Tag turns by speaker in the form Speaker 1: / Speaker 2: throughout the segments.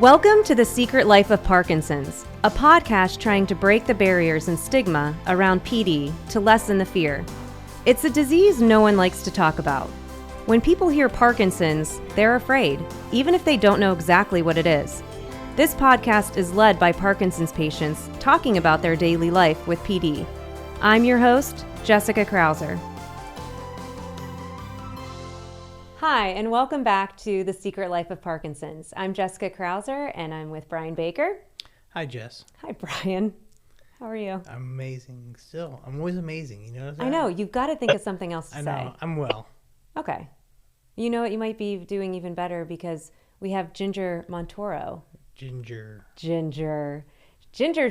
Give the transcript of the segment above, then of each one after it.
Speaker 1: Welcome to The Secret Life of Parkinson's, a podcast trying to break the barriers and stigma around PD to lessen the fear. It's a disease no one likes to talk about. When people hear Parkinson's, they're afraid, even if they don't know exactly what it is. This podcast is led by Parkinson's patients talking about their daily life with PD. I'm your host, Jessica Krauser. Hi, and welcome back to The Secret Life of Parkinson's. I'm Jessica Krauser, and I'm with Brian Baker.
Speaker 2: Hi, Jess.
Speaker 1: Hi, Brian. How are you?
Speaker 2: I'm amazing still. I'm always amazing, you know that?
Speaker 1: I know. You've got to think of something else to say.
Speaker 2: I know. I'm well.
Speaker 1: Okay. You know what? You might be doing even better because we have Ginger Montoro. Ginger's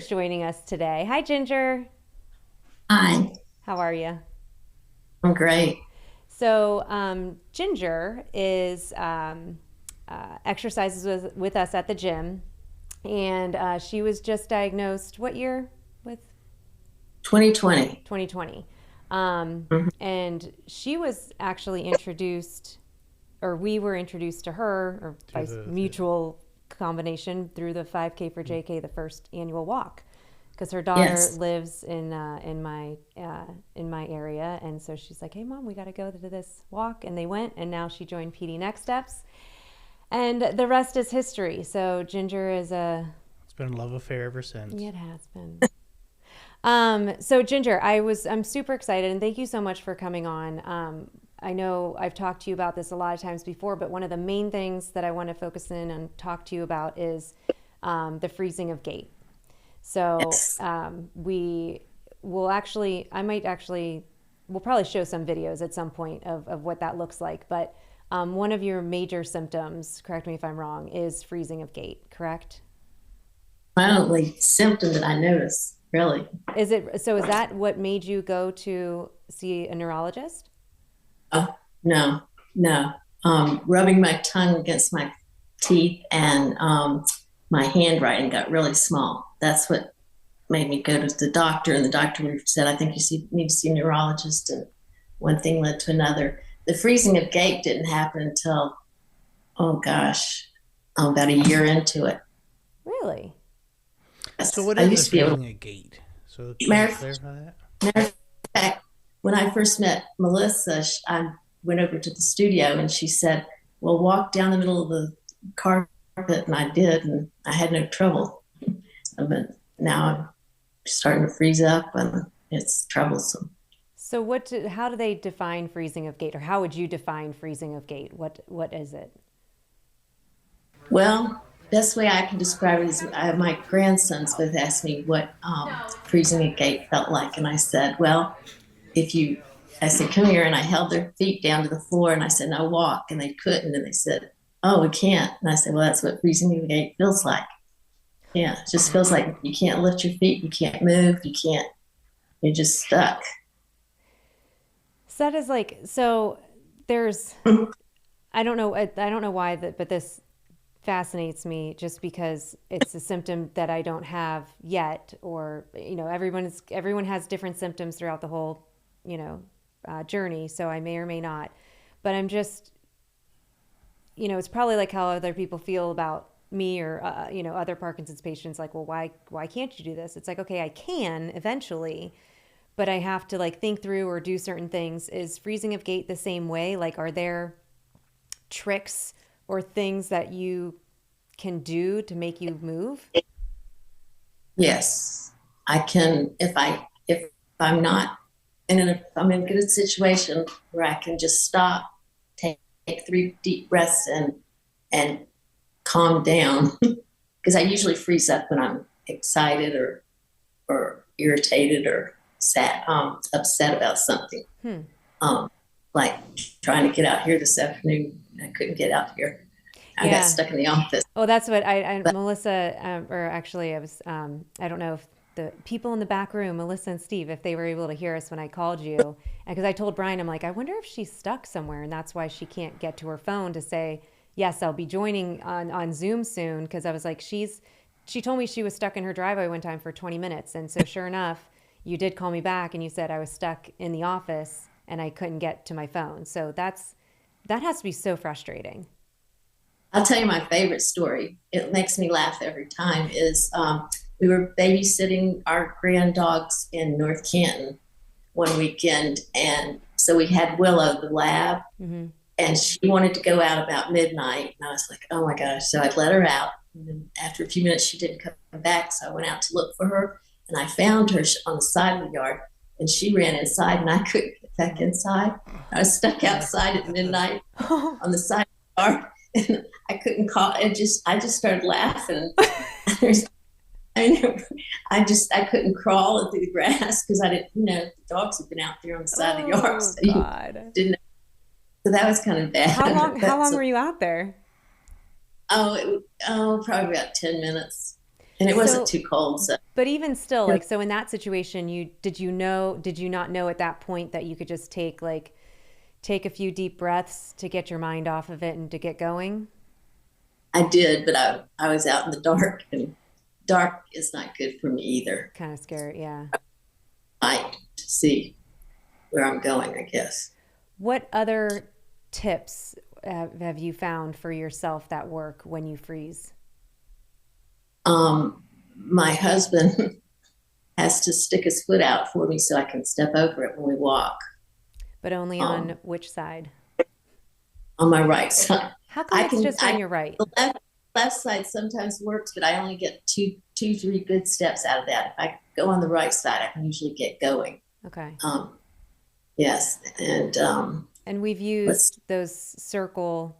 Speaker 1: joining us today. Hi, Ginger.
Speaker 3: Hi.
Speaker 1: How are you?
Speaker 3: I'm great.
Speaker 1: So Ginger is exercises with us at the gym, and she was just diagnosed what year with?
Speaker 3: 2020.
Speaker 1: 2020. And she was actually introduced, or we were introduced to her, or by mutual combination through the 5K for JK, the first annual walk. Because her daughter lives in my area, and so she's like, "Hey, Mom, we got to go to this walk," and they went, and now she joined PD Next Steps, and the rest is history. So Ginger is
Speaker 2: It's been a love affair ever since.
Speaker 1: It has been. So Ginger, I'm super excited, and thank you so much for coming on. I know I've talked to you about this a lot of times before, but one of the main things that I want to focus in and talk to you about is the freezing of gait. So we'll probably show some videos at some point of what that looks like. But one of your major symptoms, correct me if I'm wrong, is freezing of gait, correct?
Speaker 3: My only symptom that I notice, really.
Speaker 1: Is that what made you go to see a neurologist?
Speaker 3: Oh, no. Rubbing my tongue against my teeth and my handwriting got really small. That's what made me go to the doctor, and the doctor said, "I think you need to see a neurologist," and one thing led to another. The freezing of gait didn't happen until, about a year into it.
Speaker 1: Really?
Speaker 2: So what is the freezing of gait? So can you clarify that?
Speaker 3: Matter of fact, when I first met Melissa, I went over to the studio, and she said, "Well, walk down the middle of the carpet," and I did, and I had no trouble. But now I'm starting to freeze up, and it's troublesome.
Speaker 1: So how do they define freezing of gait, or how would you define freezing of gait? What is it?
Speaker 3: Well, best way I can describe it is my grandsons both asked me what freezing of gait felt like, and I said, "Well, I said, come here," and I held their feet down to the floor, and I said, "Now walk," and they couldn't, and they said, "Oh, we can't," and I said, "Well, that's what freezing of gait feels like." Yeah, it just feels like you can't lift your feet, you can't move, you're just stuck.
Speaker 1: So that is there's, I don't know why, but this fascinates me just because it's a symptom that I don't have yet, or, everyone has different symptoms throughout the whole, journey. So I may or may not, but I'm just, it's probably like how other people feel about me or other Parkinson's patients, like, well, why can't you do this? It's like, okay, I can eventually, but I have to think through or do certain things. Is freezing of gait the same way? Like, are there tricks or things that you can do to make you move?
Speaker 3: Yes, I can. If I'm not if I'm in a good situation where I can just stop, take 3 deep breaths and calm down, because I usually freeze up when I'm excited or irritated or sad, upset about something. Like trying to get out here this afternoon, I couldn't get out here. I got stuck in the office.
Speaker 1: Oh, that's what Melissa, or actually I was, I don't know if the people in the back room, Melissa and Steve, if they were able to hear us when I called you, because I told Brian, I'm like, I wonder if she's stuck somewhere, and that's why she can't get to her phone to say, yes, I'll be joining on Zoom soon, because I was like, she told me she was stuck in her driveway one time for 20 minutes. And so sure enough, you did call me back and you said I was stuck in the office and I couldn't get to my phone. So that has to be so frustrating.
Speaker 3: I'll tell you my favorite story. It makes me laugh every time. Is we were babysitting our grand dogs in North Canton one weekend, and so we had Willow, the lab, and she wanted to go out about midnight. And I was like, oh my gosh. So I'd let her out. And then after a few minutes, she didn't come back. So I went out to look for her, and I found her on the side of the yard, and she ran inside, and I couldn't get back inside. I was stuck outside at midnight on the side of the yard, and I couldn't call. I just started laughing. I couldn't crawl through the grass because I didn't, the dogs had been out there on the side of the yard. So didn't know. So that was kind of bad.
Speaker 1: How long were you out there?
Speaker 3: Probably about 10 minutes. And it wasn't too cold. So.
Speaker 1: But even still, like, so in that situation, did you not know at that point that you could just take a few deep breaths to get your mind off of it and to get going?
Speaker 3: I did, but I was out in the dark, and dark is not good for me either.
Speaker 1: Kind of scary, yeah.
Speaker 3: I see where I'm going, I guess.
Speaker 1: What other tips have you found for yourself that work when you freeze?
Speaker 3: My husband has to stick his foot out for me so I can step over it when we walk.
Speaker 1: But only on which side?
Speaker 3: On my right side.
Speaker 1: How come it's just on your right?
Speaker 3: The left side sometimes works, but I only get two, 3 good steps out of that. If I go on the right side, I can usually get going.
Speaker 1: Okay.
Speaker 3: Yes,
Speaker 1: and we've used those circle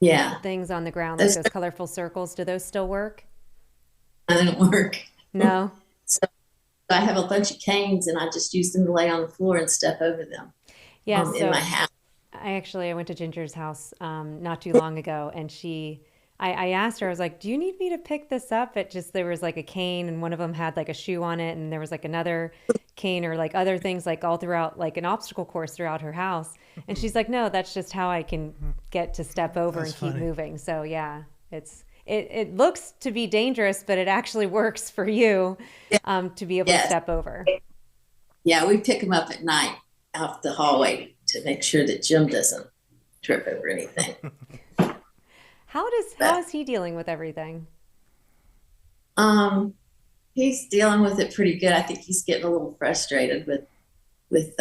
Speaker 1: things on the ground, like those colorful circles. Do those still work?
Speaker 3: They don't work.
Speaker 1: No.
Speaker 3: So I have a bunch of canes, and I just use them to lay on the floor and step over them.
Speaker 1: Yeah. So
Speaker 3: in my house.
Speaker 1: I went to Ginger's house not too long ago, and I asked her, I was like, do you need me to pick this up? There was like a cane, and one of them had like a shoe on it, and there was like another cane or like other things like all throughout, like an obstacle course throughout her house. And she's like, no, that's just how I can get to step over and keep moving. So yeah, it looks to be dangerous, but it actually works for you to be able to step over.
Speaker 3: Yeah, we pick them up at night off the hallway to make sure that Jim doesn't trip over anything.
Speaker 1: How is he dealing with everything?
Speaker 3: He's dealing with it pretty good. I think he's getting a little frustrated with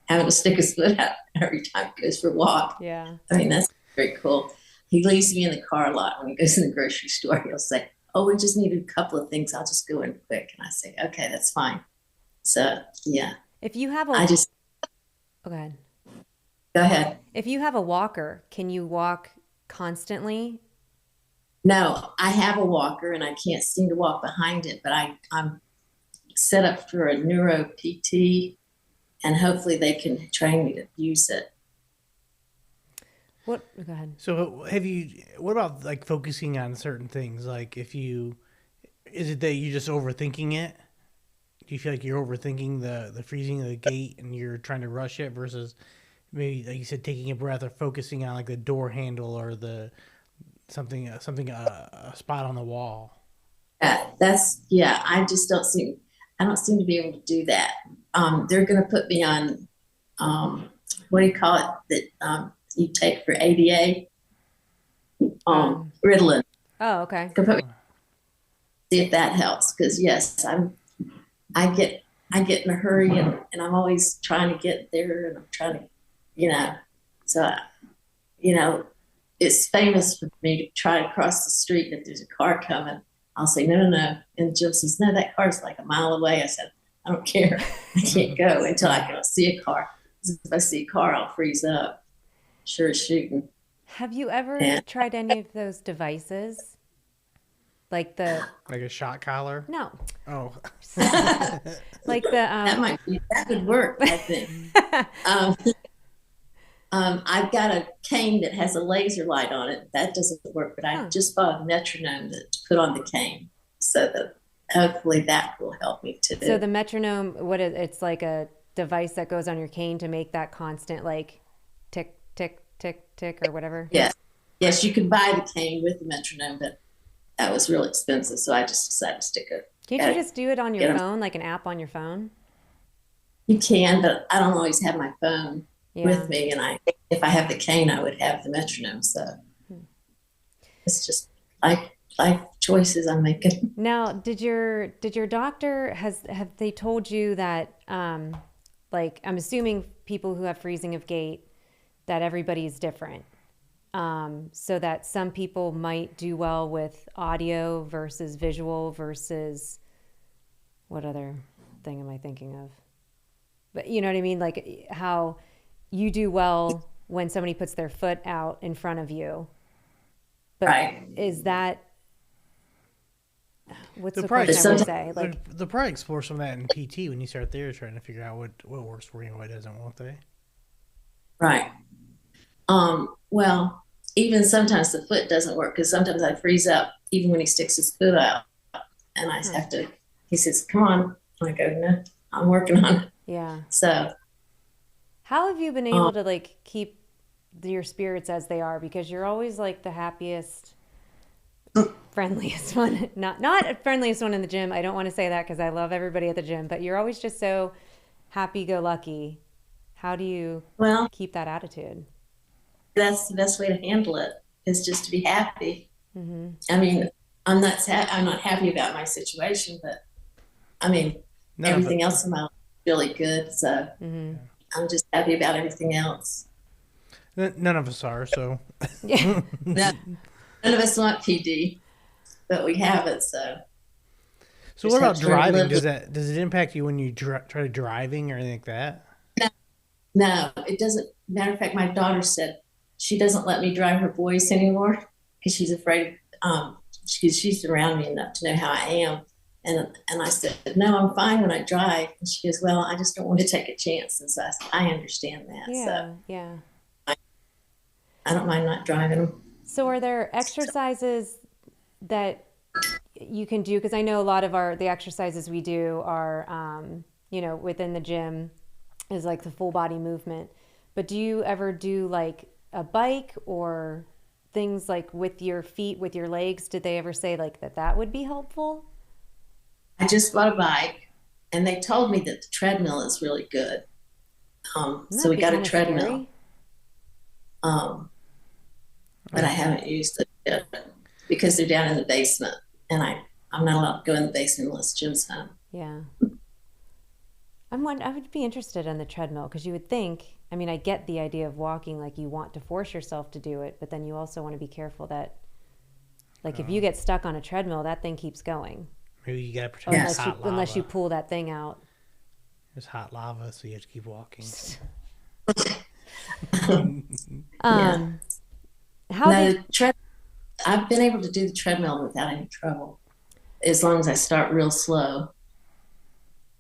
Speaker 3: having to stick his foot out every time he goes for a walk.
Speaker 1: Yeah.
Speaker 3: I mean, that's very cool. He leaves me in the car a lot when he goes in the grocery store. He'll say, oh, we just needed a couple of things. I'll just go in quick. And I say, okay, that's fine. So, yeah.
Speaker 1: If you have
Speaker 3: oh,
Speaker 1: go ahead.
Speaker 3: Go ahead.
Speaker 1: If you have a walker, can you walk constantly?
Speaker 3: No, I have a walker, and I can't seem to walk behind it, but I'm set up for a neuro PT, and hopefully they can train me to use it.
Speaker 1: Go ahead.
Speaker 2: So what about like focusing on certain things? Like is it that you're just overthinking it? Do you feel like you're overthinking the freezing of the gait and you're trying to rush it versus maybe, like you said, taking a breath or focusing on like the door handle or a spot on the wall?
Speaker 3: I don't seem to be able to do that. They're going to put me on, what do you call it, that you take for ADA? Ritalin.
Speaker 1: Oh, okay.
Speaker 3: See if that helps. Because yes, I get in a hurry, and I'm always trying to get there, and I'm trying to, so, it's famous for me to try to cross the street. And if there's a car coming, I'll say, no. And Jill says, no, that car's like a mile away. I said, I don't care. I can't go until I can see a car. If I see a car, I'll freeze up. Sure as shooting.
Speaker 1: Have you ever tried any of those devices? Like
Speaker 2: a shot collar?
Speaker 1: No.
Speaker 2: Oh.
Speaker 1: Like
Speaker 3: that would work, I think. I've got a cane that has a laser light on it. That doesn't work, but I just bought a metronome to put on the cane, so that hopefully that will help me too.
Speaker 1: So the metronome, it's like a device that goes on your cane to make that constant like tick, tick, tick, tick, or whatever?
Speaker 3: Yes, you can buy the cane with the metronome, but that was real expensive, so I just decided to stick it.
Speaker 1: Can't you just do it on your phone, like an app on your phone?
Speaker 3: You can, but I don't always have my phone with me, and if I have the cane, I would have the metronome. So it's just life choices I'm making.
Speaker 1: Now, did your doctor have they told you that like I'm assuming people who have freezing of gait that everybody's different. So that some people might do well with audio versus visual versus what other thing am I thinking of? But you know what I mean? Like how you do well when somebody puts their foot out in front of you. But
Speaker 3: Right.
Speaker 1: is that what's
Speaker 2: They'll
Speaker 1: the
Speaker 2: probably,
Speaker 1: question I would
Speaker 3: Sometimes-
Speaker 1: say? Like
Speaker 2: they'll probably explore some of that in PT when you start there, trying to figure out what works for you and what doesn't, won't they?
Speaker 3: Right. Well, even sometimes the foot doesn't work because sometimes I freeze up even when he sticks his foot out, and I have to. He says, "Come on." I go, "No, I'm working on it."
Speaker 1: yeah.
Speaker 3: So
Speaker 1: How have you been able to like keep your spirits as they are? Because you're always like the happiest, friendliest one. Not friendliest one in the gym. I don't want to say that because I love everybody at the gym, but you're always just so happy-go-lucky. How do you
Speaker 3: well,
Speaker 1: keep that attitude?
Speaker 3: that's the best way to handle it is just to be happy.
Speaker 1: Mm-hmm.
Speaker 3: I mean, I'm not happy about my situation, but I mean, everything else in my life is really good. So I'm just happy about everything else.
Speaker 2: None of us are, so.
Speaker 1: Yeah.
Speaker 3: None of us want PD, but we have it. So
Speaker 2: So what about driving? Does it impact you when you try driving or anything like that?
Speaker 3: No, it doesn't. Matter of fact, my daughter said she doesn't let me drive her boys anymore because she's afraid. She's around me enough to know how I am, and I said, "No, I'm fine when I drive." And she goes, "Well, I just don't want to take a chance." And so I understand that.
Speaker 1: Yeah.
Speaker 3: So
Speaker 1: Yeah.
Speaker 3: I don't mind not driving them.
Speaker 1: So are there exercises that you can do? Because I know a lot of the exercises we do are, within the gym is like the full body movement. But do you ever do like a bike or things like with your feet, with your legs? Did they ever say like that would be helpful?
Speaker 3: I just bought a bike, and they told me that the treadmill is really good. So we got a treadmill. But I haven't used it yet because they're down in the basement, and I'm not allowed to go in the basement unless Jim's home.
Speaker 1: Yeah. I would be interested in the treadmill because you would think, I mean, I get the idea of walking, like you want to force yourself to do it, but then you also want to be careful that, like, if you get stuck on a treadmill, that thing keeps going.
Speaker 2: Maybe you gotta protect
Speaker 1: Unless you pull that thing out.
Speaker 2: There's hot lava, so you have to keep walking.
Speaker 3: I've been able to do the treadmill without any trouble, as long as I start real slow.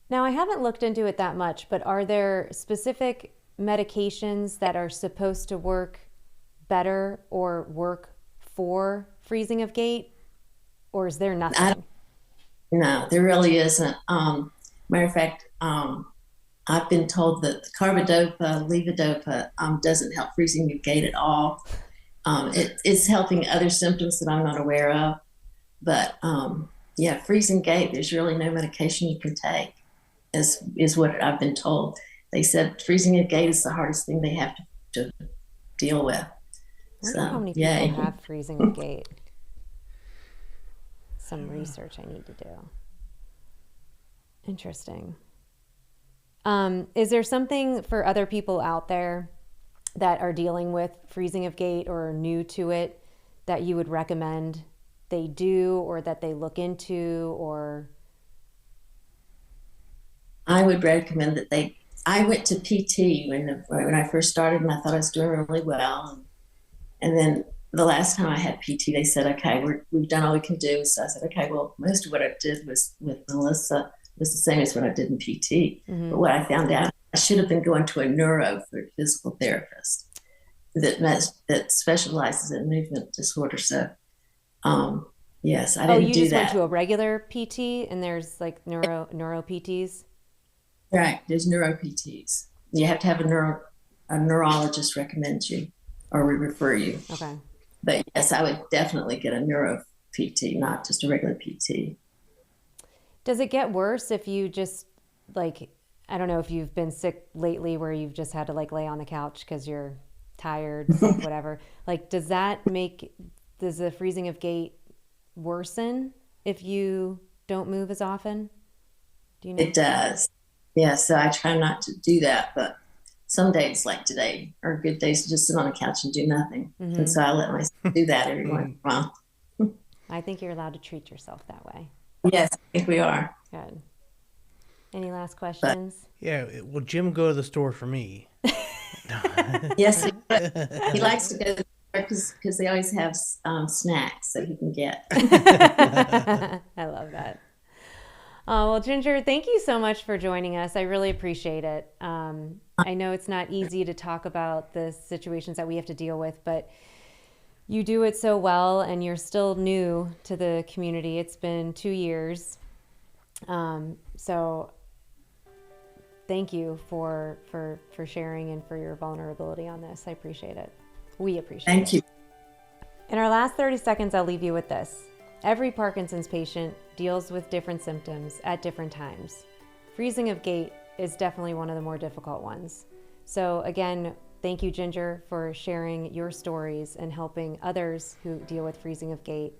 Speaker 1: Now, I haven't looked into it that much, but are there specific medications that are supposed to work better or work for freezing of gait? Or is there nothing?
Speaker 3: No, there really isn't. Matter of fact, I've been told that the carbidopa, levodopa doesn't help freezing of gait at all. It's helping other symptoms that I'm not aware of. But freezing gait, there's really no medication you can take, is what I've been told. They said freezing of gait is the hardest thing they have to deal with.
Speaker 1: I wonder how many people have freezing of gait. Some research I need to do. Interesting. Is there something for other people out there that are dealing with freezing of gait or are new to it that you would recommend they do or that they look into? Or
Speaker 3: I would recommend that I went to PT when I first started, and I thought I was doing really well. And then the last time I had PT, they said, "Okay, we've done all we can do." So I said, "Okay, well, most of what I did was with Melissa was the same as what I did in PT." Mm-hmm. But what I found out, I should have been going to a physical therapist that specializes in movement disorder. So, yes, I didn't do that. Oh, you just went
Speaker 1: to a regular PT, and there's like neuro PTs?
Speaker 3: Right, there's neuro PTs. You have to have a neurologist recommend you or refer you.
Speaker 1: Okay.
Speaker 3: But yes, I would definitely get a neuro PT, not just a regular PT.
Speaker 1: Does it get worse if you just, like, I don't know if you've been sick lately where you've just had to like lay on the couch because you're tired, sick, whatever. Like, does the freezing of gait worsen if you don't move as often? Do you know?
Speaker 3: It does. Yeah, so I try not to do that, but some days like today are good days to just sit on the couch and do nothing. And so I let myself do that every once in a while.
Speaker 1: I think you're allowed to treat yourself that way.
Speaker 3: Yes, I think we are.
Speaker 1: Good. Any last questions?
Speaker 2: Yeah, will Jim go to the store for me?
Speaker 3: Yes, he likes to go to the store because they always have snacks that he can get.
Speaker 1: I love that. Well, Ginger, thank you so much for joining us. I really appreciate it. I know it's not easy to talk about the situations that we have to deal with, but you do it so well, and you're still new to the community. It's been 2 years. So thank you for sharing and for your vulnerability on this. I appreciate it. We appreciate it.
Speaker 3: Thank you.
Speaker 1: In our last 30 seconds, I'll leave you with this. Every Parkinson's patient deals with different symptoms at different times. Freezing of gait is definitely one of the more difficult ones. So again, thank you, Ginger, for sharing your stories and helping others who deal with freezing of gait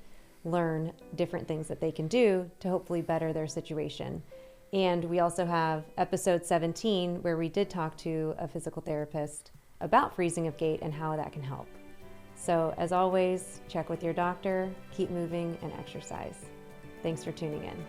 Speaker 1: learn different things that they can do to hopefully better their situation. And we also have episode 17, where we did talk to a physical therapist about freezing of gait and how that can help. So as always, check with your doctor, keep moving, and exercise. Thanks for tuning in.